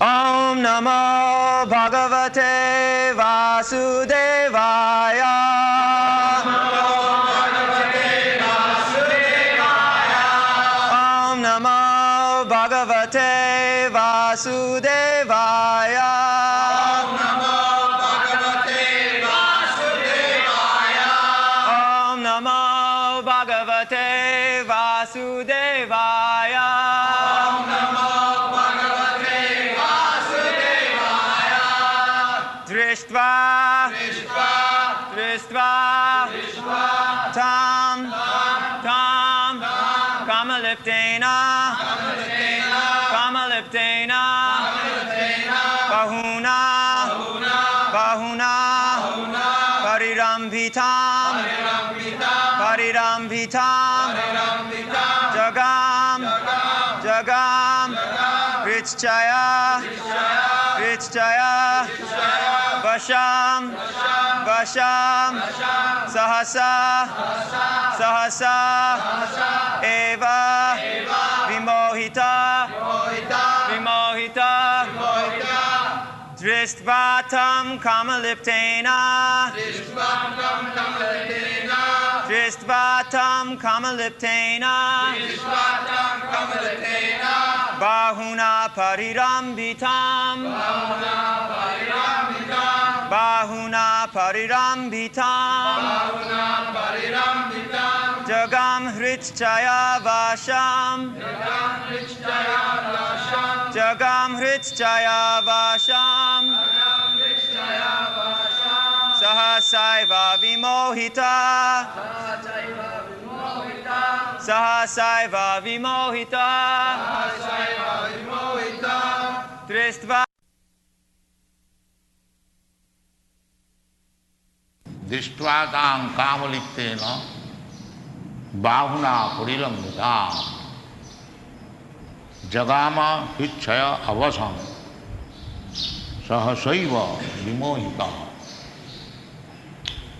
Om Namo Bhagavate Vasudevaya. Om Namo Bhagavate Vasudevaya. Om Namo Bhagavate Vasudevaya. Drishtva Tam Kamaliptena Bahuna Parirambhitam Jagam Richchaya Vasham Sahasa Eva Vimohita Drishtvatam Kamaliptena Bahuna Parirambitam Jagam Hritchaya Vasham Sahasaiva Vimohita Drishtva Dishtvatam kamaliptena bahuna parilambitam jagama hichaya avasam sahasaiva vimohita.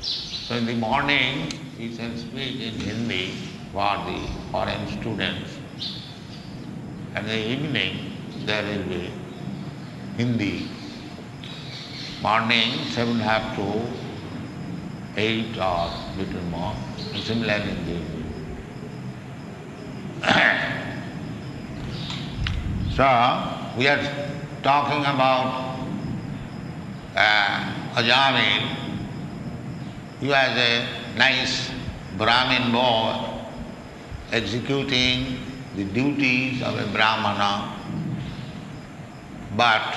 So in the morning he shall speak in Hindi for the foreign students, and in the evening there will be Hindi. Morning 7:30 to 8 or little more, similarly in the evening. So we are talking about Ajamil. He was a nice Brahmin boy executing the duties of a Brahmana. But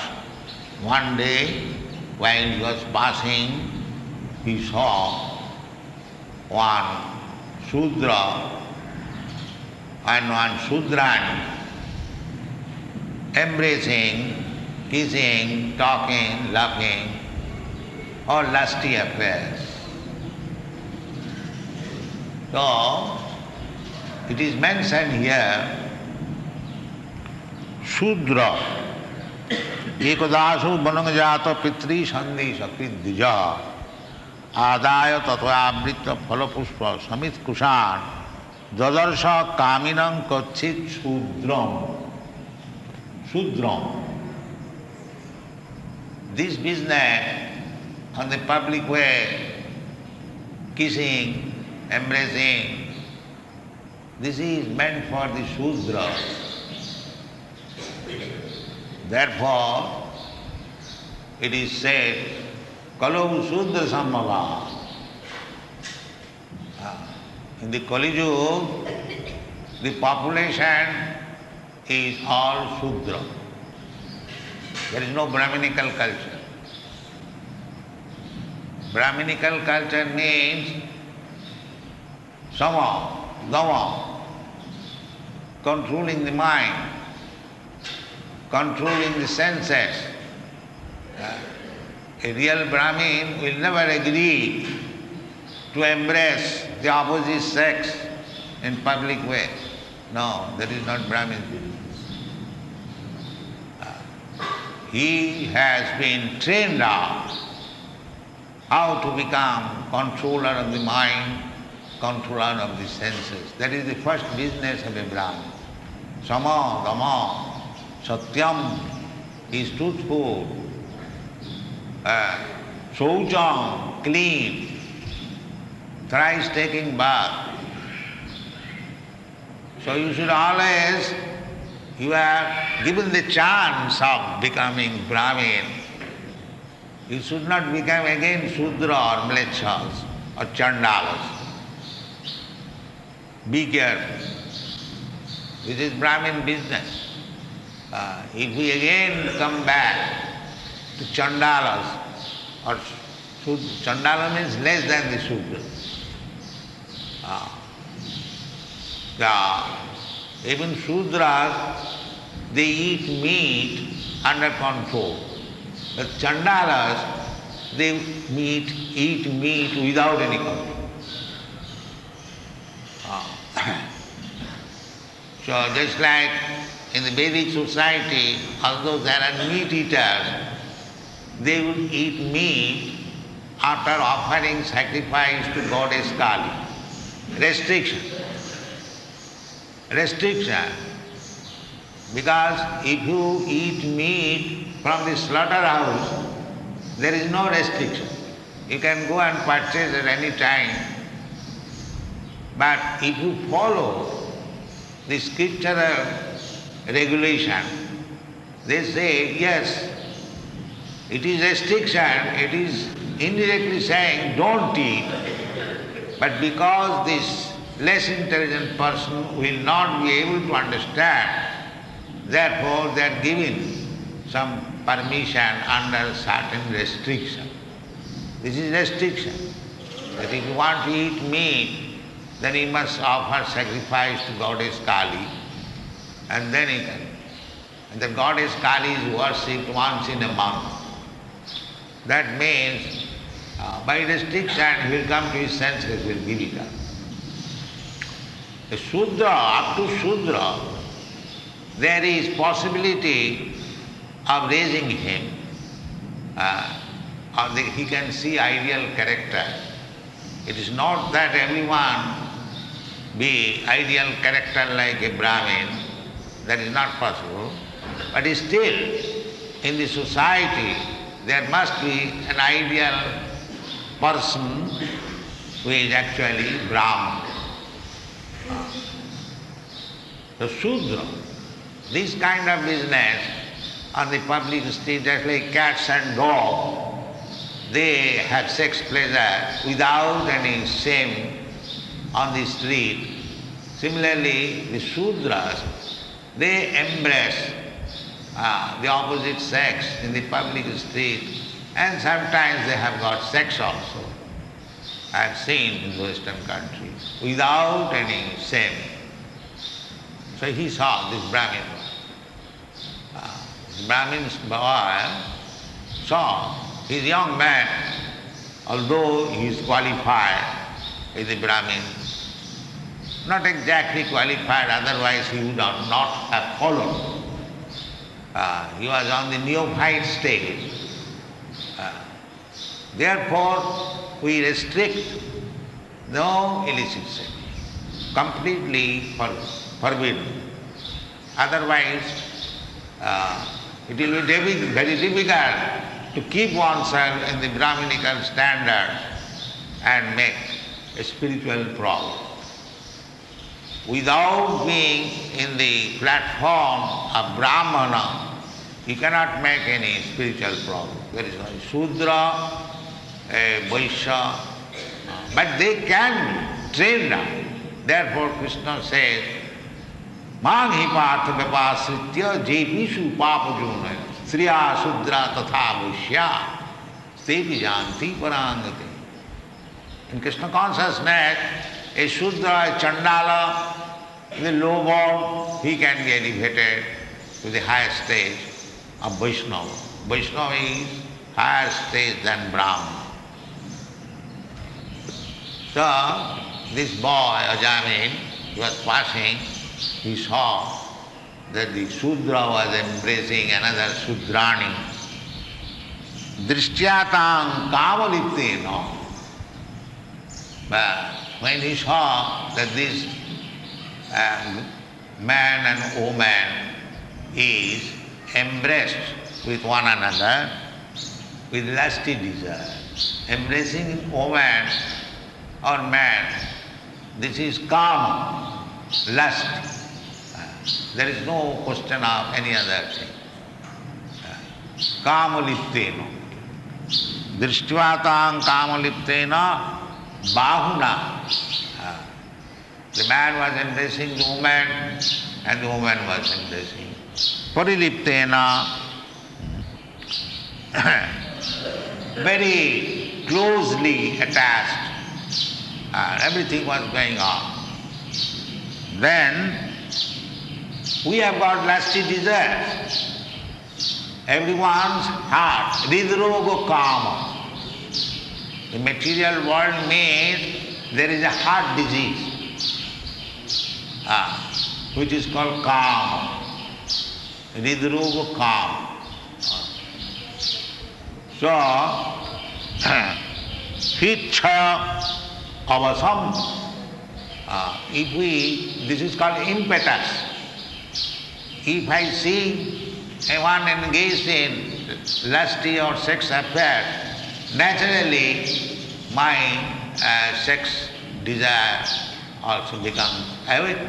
one day while he was passing, he saw one Shudra and one Shudran embracing, kissing, talking, laughing, all lusty affairs. So, it is mentioned here, Shudra, ekadasu banangajata pitri sandhi sakridija adaya tatvayavritta phalapushpa samit kushan dadarsha kaminam kachit Shudram. This business on the public way, kissing, embracing, this is meant for the Shudra. Therefore, it is said, Kalau Shudra Sambhava. In the Kali Yuga, the population is all Shudra. There is no Brahminical culture. Brahminical culture means Sama, Dama, controlling the mind, controlling the senses. A real Brahmin will never agree to embrace the opposite sex in public way. No, that is not Brahmin business. He has been trained out how to become controller of the mind, controller of the senses. That is the first business of a Brahmin. Sama, Dama, Satyam, he stood food, shoucham, clean, thrice taking bath. So you should always, you are given the chance of becoming Brahmin. You should not become again Shudra or Mlecchas or Chandalas. Be careful. This is Brahmin business. If we again come back to Chandalas, or Chandala means less than the Shudra. Even Shudras, they eat meat under control. But Chandalas, they eat meat without any control. So just like in the Vedic society, although there are meat eaters, they would eat meat after offering sacrifice to goddess Kali. Restriction. Because if you eat meat from the slaughterhouse, there is no restriction. You can go and purchase at any time. But if you follow the scriptural regulation, they say, yes, it is restriction, it is indirectly saying don't eat. But because this less intelligent person will not be able to understand, therefore they are given some permission under certain restriction. This is restriction. That if you want to eat meat, then you must offer sacrifice to goddess Kali, and then you can. And the goddess Kali is worshipped once in a month. That means by restriction he will come to his senses, will give it up. A Shudra, up to Shudra, there is possibility of raising him, or he can see ideal character. It is not that everyone be ideal character like a Brahmin, that is not possible. But still, in the society, there must be an ideal person who is actually Brahman. The Shudra, this kind of business on the public street, just like cats and dogs, they have sex pleasure without any shame on the street. Similarly, the Shudras, they embrace the opposite sex in the public street, and sometimes they have got sex also. I have seen in Western countries, without any shame. So he saw this Brahmin. This Brahmin's boy saw his young man, although he is qualified as a Brahmin, not exactly qualified, otherwise he would not have followed. He was on the neophyte stage. Therefore, we restrict no illicit sex, completely forbidden. Otherwise, it will be very difficult to keep oneself in the Brahminical standard and make a spiritual progress. Without being in the platform of Brahmana, you cannot make any spiritual progress. There is no Shudra, a Vaishya, but they can train down. Therefore Krishna says, Mang hi partha vyapasritya jepishu papajunaya sriya Shudra tatha Vaishya stepi janti parangati. In Krishna consciousness, a Shudra, a Chandala, the low born, he can be elevated to the higher stage of Vaishnava. Vaishnava is higher stage than Brahma. So, this boy, Ajamin, he was passing, he saw that the Shudra was embracing another Shudrani. Drishtyatam kamaliptena. But when he saw that this man and woman is embraced with one another with lusty desire. Embracing woman or man, this is karma, lust. There is no question of any other thing. Kamaliptena. Drishtvatam kamaliptena bahuna. The man was embracing the woman and the woman was embracing. Pariliptena. Very closely attached. Everything was going on. Then we have got lusty desires. Everyone's heart, hridroga kama. The material world means there is a heart disease, which is called kama. Hridroga kama. So, hitcha avasam. This is called impetus. If I see one engaged in lusty or sex affair, naturally my sex desire also becomes awake.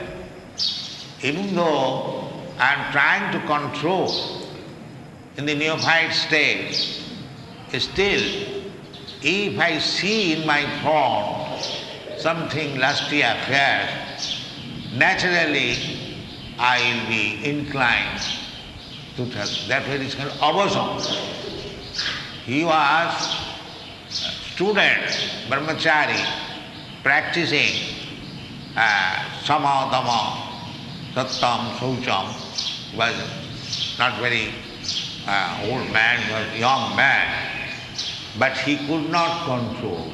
Even though I am trying to control in the neophyte stage, still if I see in my form something lusty affair, naturally I will be inclined to touch. That way it is called avasam. He was student, brahmachari, practicing samadama, sattam, saucham. He was not very old man, he was young man, but he could not control.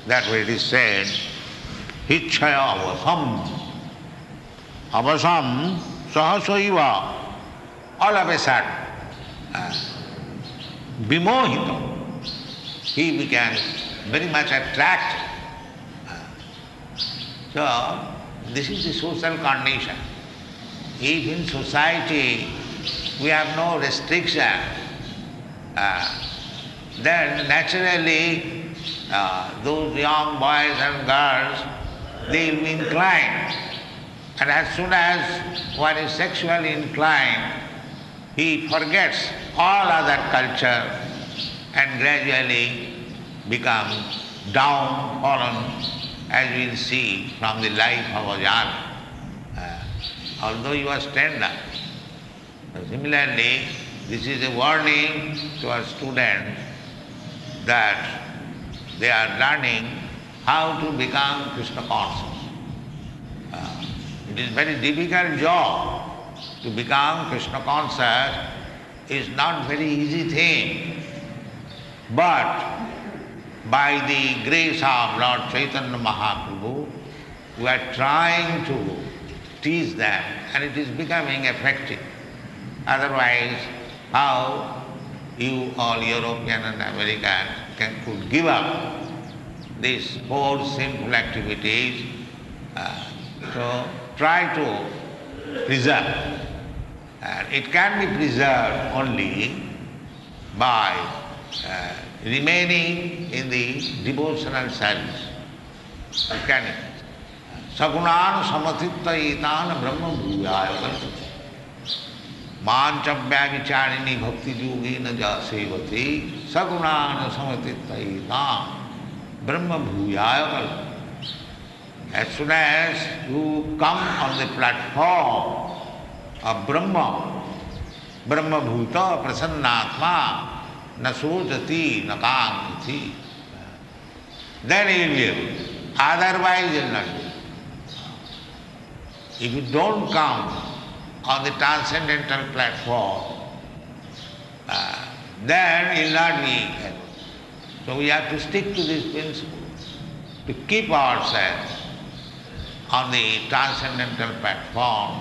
That way it is said, hitchaya avasam. Avasam sahasaiva. All of a sudden, vimohita, he became very much attracted. So, this is the social condition. If in society we have no restriction, then naturally those young boys and girls, they will be inclined. And as soon as one is sexually inclined, he forgets all other culture and gradually becomes downtrodden, as we will see from the life of Ajahn. Although he was tender. Similarly, this is a warning to our students that they are learning how to become Krishna conscious. It is a very difficult job. To become Krishna conscious is not very easy thing. But by the grace of Lord Chaitanya Mahaprabhu, we are trying to teach them and it is becoming effective. Otherwise, how you all European and Americans could give up these four sinful activities? So try to preserve. And it can be preserved only by remaining in the devotional service. You can. Sagunan samathittaitan brahma bhuyaya manchapya vicharini bhakti yogena ja sevati sagunan samathittaitan brahma bhuyaya. As soon as you come on the platform of Brahma, Brahma bhuta prasannatma nasojati nakankati, then he will be able. Otherwise he will not be. If you don't come on the transcendental platform, then he will not be able. So we have to stick to this principle, to keep ourselves on the transcendental platform,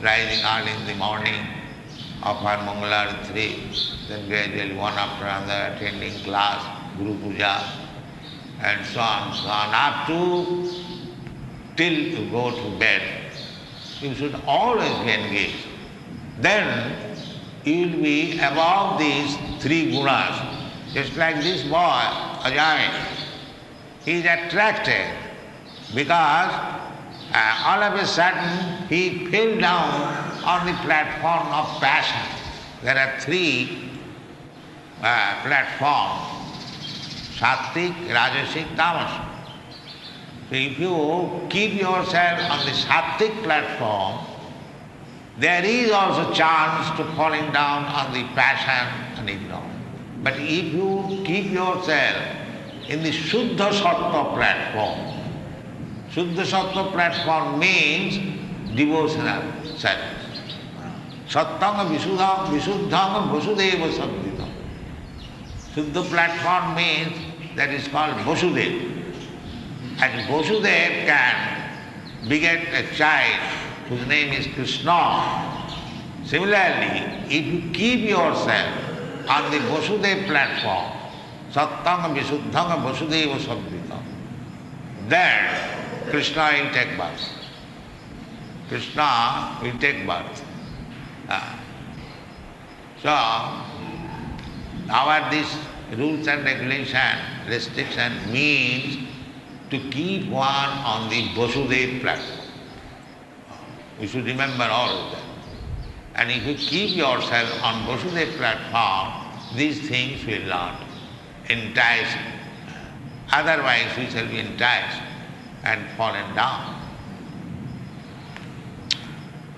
rising early in the morning, offer Mangalarati, then gradually one after another attending class, Guru Puja, and so on, up to till you go to bed. You should always be engaged. Then you will be above these three gunas. Just like this boy, Ajay, he is attracted because all of a sudden he fell down on the platform of passion. There are three platforms, Sattvic, Rajasic, Tamasic. So if you keep yourself on the Sattvic platform, there is also chance to falling down on the passion and ignorance. But if you keep yourself in the Shuddha Sattva platform, Shuddha Sattva platform means devotional service. Sattanga Visuddhanga Vasudeva Samvita. Shuddha platform means that is called Vasudeva. And Vasudeva can beget a child whose name is Krishna. Similarly, if you keep yourself on the Vasudeva platform, Sattanga Visuddhanga Vasudeva Samvita, then Krishna will take birth. Krishna will take birth. So, our these rules and regulation, restriction means to keep one on the Vasudeva platform. We should remember all of that. And if you keep yourself on Vasudeva platform, these things will not entice you. Otherwise we shall be enticed and fallen down.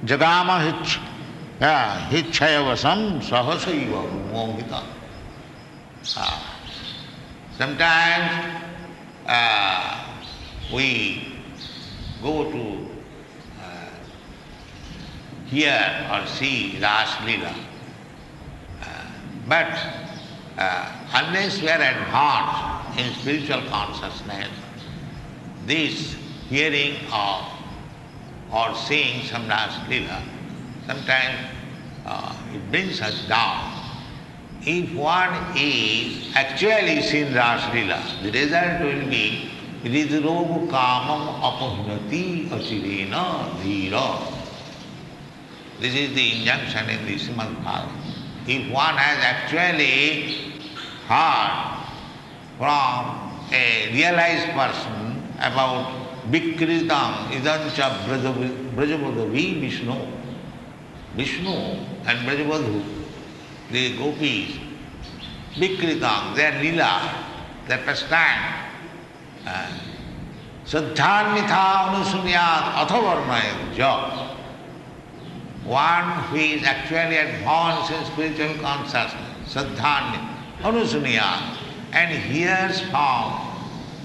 Jagama hitchayavasam sahasaiva mohita. Sometimes we go to hear or see Ras Leela. But unless we are advanced in spiritual consciousness, this hearing of or seeing some Ras Leela, sometimes it brings us down. If one is actually seen Ras Leela, the result will be Ridrogu kamam apahinati achirena dhira. This is the injunction in the Srimad Bhagavatam. If one has actually heard from a realized person about Vikritam idancha brajavadavi Vishnu and Brajavadhu, the gopis, Vikritam, their lila, their pastime, Saddhanmitha anusunyat athavarnayam ja. One who is actually advanced in spiritual consciousness, Saddhanya, Anusunyat, and hears from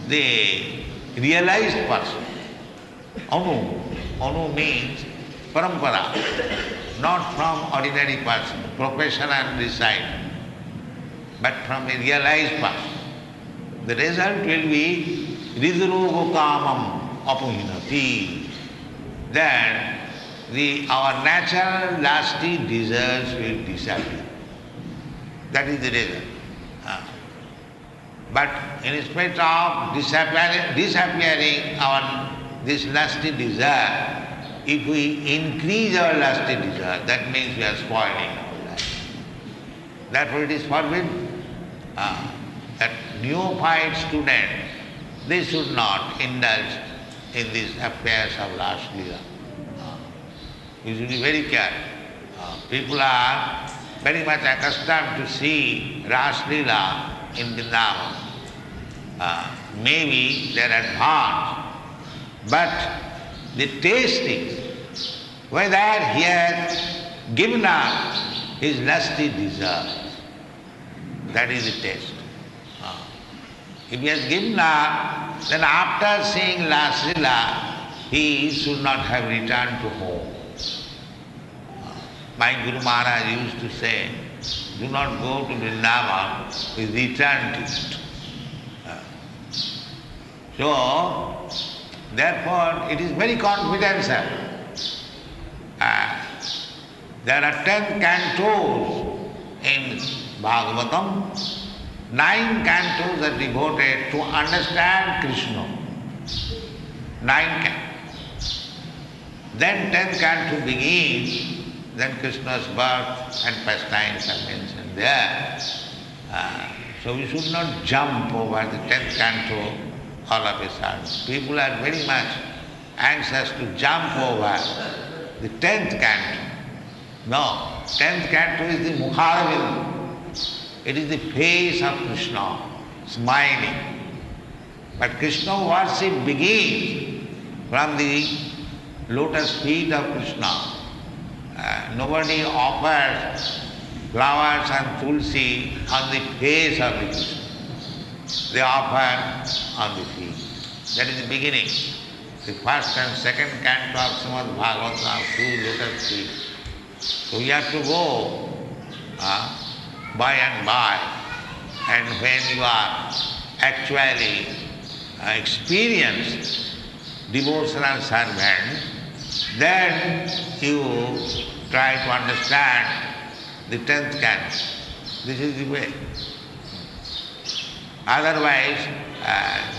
the realized person. Anu means parampara, not from ordinary person, professional and disciple, but from a realized person. The result will be Ridrogo kamam apuhinati. Then our natural lusty desires will disappear. That is the result. But in spite of disappearing our this lusty desire, if we increase our lusty desire, that means we are spoiling our life. Therefore it is forbidden that neophyte students, they should not indulge in these affairs of Ras Leela. You should be very careful. People are very much accustomed to see Ras Leela in Vrindavan. Maybe they are advanced, but the taste is whether he has given up his lusty desires. That is the test. If he has given up, then after seeing Ras Leela, he should not have returned to home. My Guru Maharaj used to say, do not go to Vrindavan with return ticket. So, therefore, it is very confidential. There are 10 cantos in Bhagavatam. 9 cantos are devoted to understand Krishna. 9 cantos. Then 10th canto begins then Krishna's birth and pastimes are mentioned there. So we should not jump over the 10th canto all of a sudden. People are very much anxious to jump over the 10th canto. No, 10th canto is the Mukharavinda. It is the face of Krishna, smiling. But Krishna worship begins from the lotus feet of Krishna. Nobody offers flowers and tulsi on the face of the Krishna. They offer on the feet. That is the beginning. The first and second canto of Srimad Bhagavatam are two lotus feet. So we have to go by and by. And when you are actually experienced devotional servant, then you try to understand the 10th canto. This is the way. Otherwise,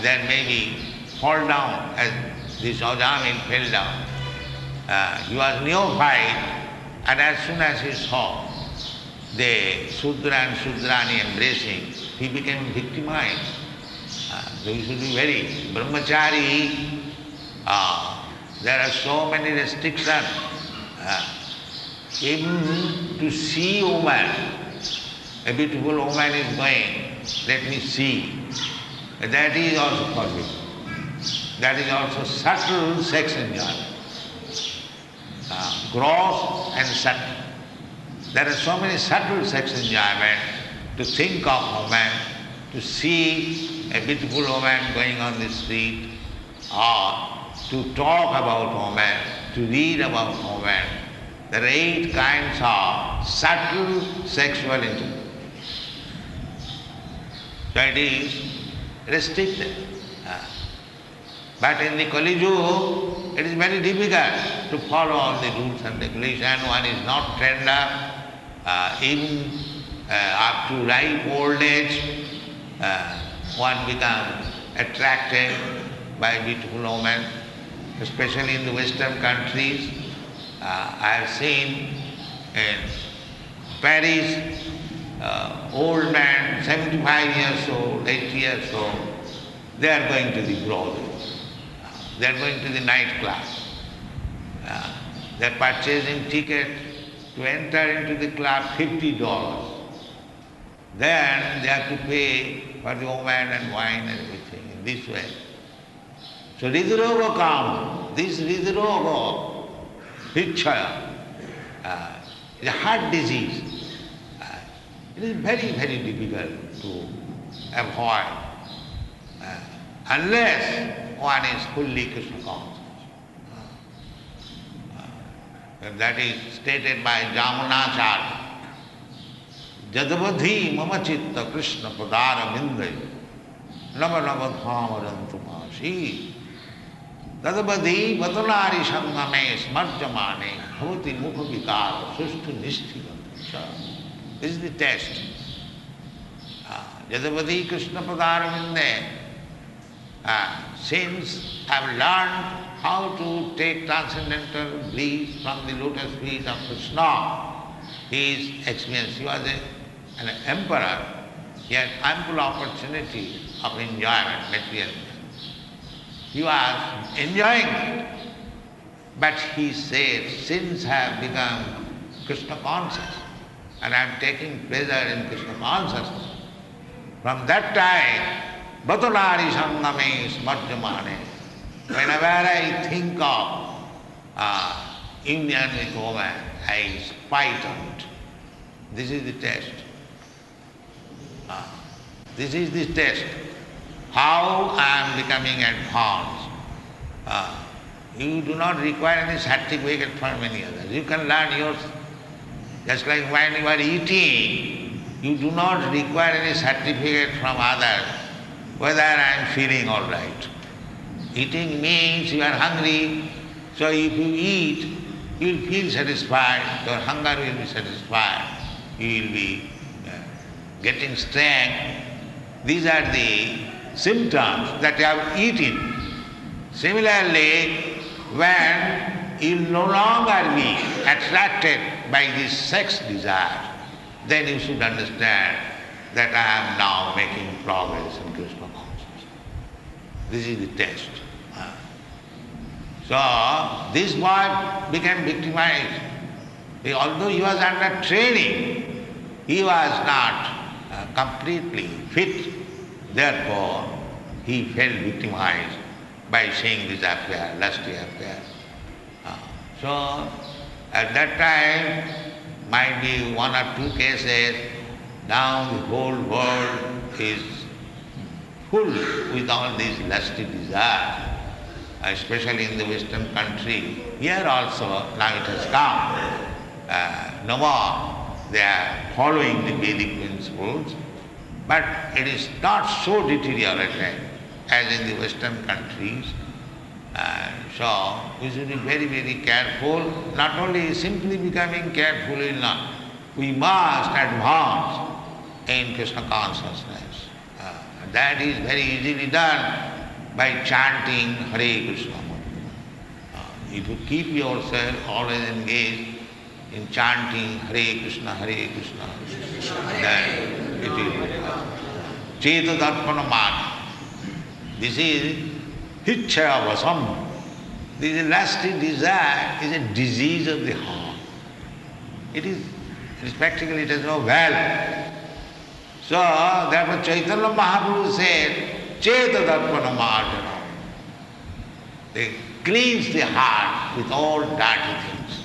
there may be fall down, as this Ojamil fell down. He was neophyte, and as soon as he saw the Sudra and Sudrani embracing, he became victimized. So you should be very brahmachari. There are so many restrictions. Even to see a woman, a beautiful woman is going, let me see. That is also forbidden. That is also subtle sex enjoyment. Gross and subtle. There are so many subtle sex enjoyment to think of woman, to see a beautiful woman going on the street, or to talk about woman, to read about woman. There are 8 kinds of subtle sexual enjoyment. So it is restricted. But in the Kali Yuga, it is very difficult to follow all the rules and regulations. One is not tender, even up to ripe old age, one becomes attracted by beautiful women, especially in the Western countries. I have seen in Paris, old man, 75 years old, 80 years old, they are going to the brothel. They are going to the nightclub. They are purchasing ticket to enter into the club, $50. Then they have to pay for the woman and wine and everything in this way. So Ridroga comes. This Ridroga, Hichaya, is a heart disease. It is very, very difficult to avoid unless one is fully Krishna conscious. And that is stated by Jamunacharya. Jadavadhi mama chitta Krishna padara vindai nava nava dhamarantumasi Jadavadhi vatanari sangame smarjamane bhavati mukha vikara sustu nishthivata. This is the test. Jadavadhi Krishna padara vindai. Since I have learned how to take transcendental bliss from the lotus feet of Krishna, his experience, he was an emperor, he had ample opportunity of enjoyment, material. He was enjoying it, but he said, since I have become Krishna conscious, and I am taking pleasure in Krishna consciousness, from that time, Batanari Sangame Smarjamane. Whenever I think of union with woman, I spite on it. This is the test. This is the test. How I am becoming advanced. You do not require any certificate from any others. You can learn yours. Just like when you are eating, you do not require any certificate from others whether I am feeling all right. Eating means you are hungry, so if you eat, you will feel satisfied, your hunger will be satisfied, you will be getting strength. These are the symptoms that you have eaten. Similarly, when you will no longer be attracted by this sex desire, then you should understand that I am now making progress in Krishna consciousness. This is the test. So this boy became victimized. Although he was under training, he was not completely fit. Therefore, he felt victimized by seeing this affair, lusty affair. So at that time, might be one or two cases. Now the whole world is full with all these lusty desires, especially in the Western country. Here also, now it has come. No more they are following the Vedic principles, but it is not so deteriorated as in the Western countries. So we should be very, very careful. Not only simply becoming careful is not. We must advance in Krishna consciousness. That is very easily done by chanting Hare Krishna. If you keep yourself always engaged in chanting Hare Krishna, then it will. Cheta Darpana Mana. This is Hichaya Vasam. This lusty desire is a disease of the heart. It is practically, it has no value. So, therefore Chaitanya Mahaprabhu said, Cheta Darpana Marjana. They cleanse the heart with all dirty things.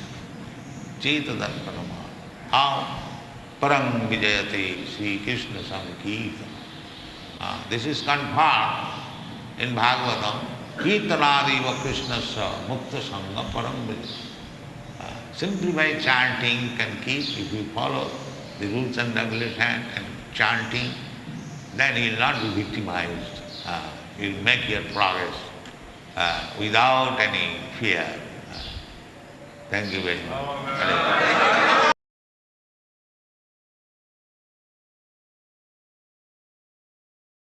Cheta Darpana Marjana. How? Parang Vijayate Sri Krishna Sankirtan. This is confirmed in Bhagavatam. Kirtanadiva Krishnasya Mukta Sangha Param Vijayate. Simply by chanting can keep, if you follow the rules and regulations and chanting, then you will not be victimized. You will make your progress without any fear. Thank you very much.